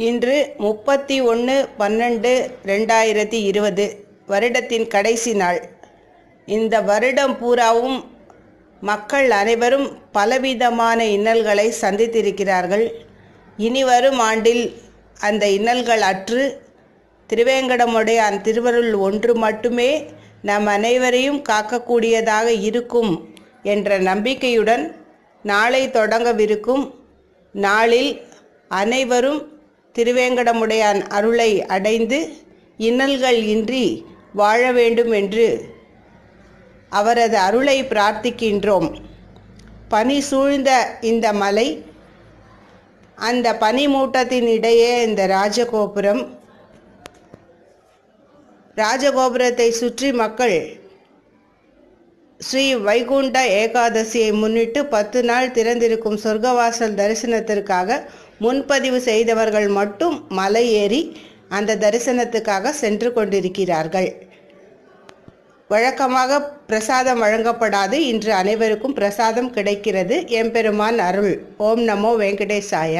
இன்று 31/12/2020 வருடத்தின் கடைசி நாள். இந்த வருடம் பூராவும் மக்கள் அனைவரும் பலவிதமான இன்னல்களை சந்தித்திருக்கிறார்கள். இனிவரும் ஆண்டில் அந்த இன்னல்கள் அற்று திருவேங்கடமுடையான் திருவருள் ஒன்று மட்டுமே நம் அனைவரையும் காக்கக்கூடியதாக இருக்கும் என்ற நம்பிக்கையுடன் நாளை தொடங்கவிருக்கும் நாளில் அனைவரும் திருவேங்கடமுடையான் அருளை அடைந்து இன்னல்கள் இன்றி வாழ வேண்டும் என்று அவரது அருளை பிரார்த்திக்கின்றோம். பனி சூழ்ந்த இந்த மலை, அந்த பனிமூட்டத்தின் இடையே இந்த ராஜகோபுரத்தை சுற்றி மக்கள் ஸ்ரீ வைகுண்ட ஏகாதசியை முன்னிட்டு 10 நாள் திறந்திருக்கும் சொர்க்கவாசல் தரிசனத்திற்காக முன்பதிவு செய்தவர்கள் மட்டும் மலை ஏறி அந்த தரிசனத்துக்காக சென்று கொண்டிருக்கிறார்கள். வழக்கமாக பிரசாதம் வழங்கப்படாது. இன்று அனைவருக்கும் பிரசாதம் கிடைக்கிறது. எம்பெருமான் அருள். ஓம் நமோ வெங்கடேசாய.